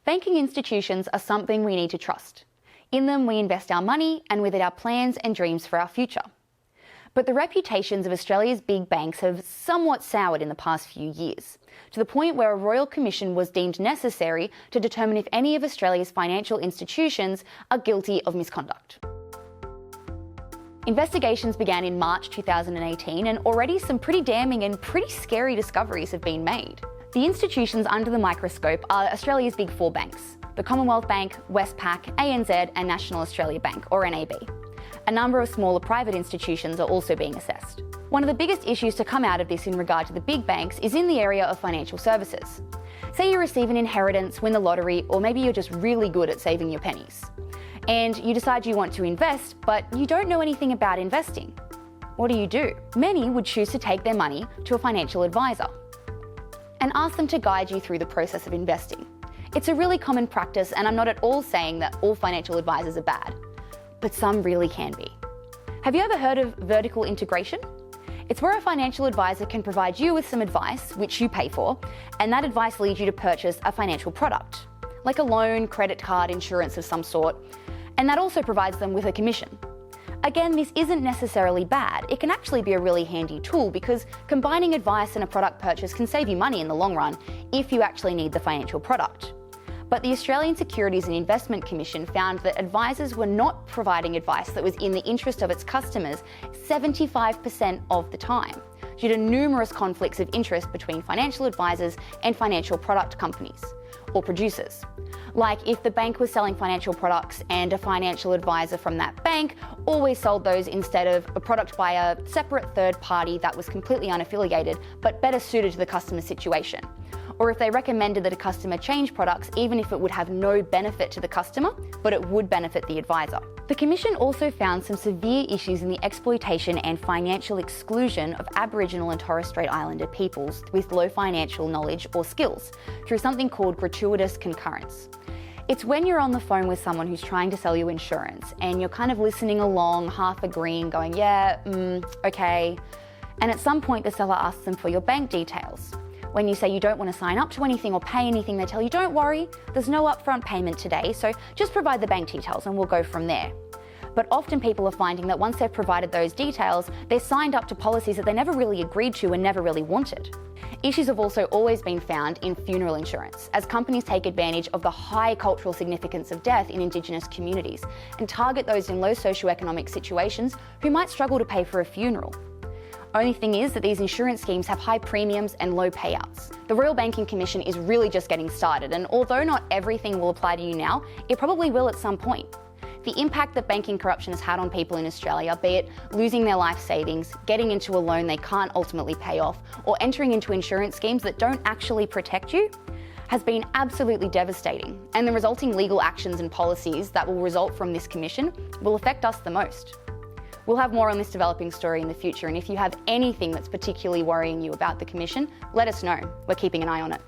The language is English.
Banking institutions are something we need to trust. In them, we invest our money and with it our plans and dreams for our future. But the reputations of Australia's big banks have somewhat soured in the past few years, to the point where a royal commission was deemed necessary to determine if any of Australia's financial institutions are guilty of misconduct. Investigations began in March 2018, and already some pretty damning and pretty scary discoveries have been made. The institutions under the microscope are Australia's big four banks: the Commonwealth Bank, Westpac, ANZ and National Australia Bank, or NAB. A number of smaller private institutions are also being assessed. One of the biggest issues to come out of this in regard to the big banks is in the area of financial services. Say you receive an inheritance, win the lottery, or maybe you're just really good at saving your pennies. And you decide you want to invest, but you don't know anything about investing. What do? Many would choose to take their money to a financial advisor and ask them to guide you through the process of investing. It's a really common practice, and I'm not at all saying that all financial advisors are bad, but some really can be. Have you ever heard of vertical integration? It's where a financial advisor can provide you with some advice, which you pay for, and that advice leads you to purchase a financial product, like a loan, credit card, insurance of some sort, and that also provides them with a commission. Again, this isn't necessarily bad. It can actually be a really handy tool because combining advice and a product purchase can save you money in the long run if you actually need the financial product. But the Australian Securities and Investment Commission found that advisors were not providing advice that was in the interest of its customers 75% of the time, due to numerous conflicts of interest between financial advisors and financial product companies or producers. Like if the bank was selling financial products and a financial advisor from that bank always sold those instead of a product by a separate third party that was completely unaffiliated but better suited to the customer's situation. Or if they recommended that a customer change products even if it would have no benefit to the customer, but it would benefit the advisor. The Commission also found some severe issues in the exploitation and financial exclusion of Aboriginal and Torres Strait Islander peoples with low financial knowledge or skills through something called gratuitous concurrence. It's when you're on the phone with someone who's trying to sell you insurance and you're kind of listening along, half agreeing, going, okay. And at some point the seller asks them for your bank details. When you say you don't want to sign up to anything or pay anything, they tell you, don't worry, there's no upfront payment today, so just provide the bank details and we'll go from there. But often people are finding that once they've provided those details, they're signed up to policies that they never really agreed to and never really wanted. Issues have also always been found in funeral insurance, as companies take advantage of the high cultural significance of death in Indigenous communities and target those in low socioeconomic situations who might struggle to pay for a funeral. Only thing is that these insurance schemes have high premiums and low payouts. The Royal Banking Commission is really just getting started, and although not everything will apply to you now, it probably will at some point. The impact that banking corruption has had on people in Australia, be it losing their life savings, getting into a loan they can't ultimately pay off, or entering into insurance schemes that don't actually protect you, has been absolutely devastating. And the resulting legal actions and policies that will result from this commission will affect us the most. We'll have more on this developing story in the future, and if you have anything that's particularly worrying you about the Commission, let us know. We're keeping an eye on it.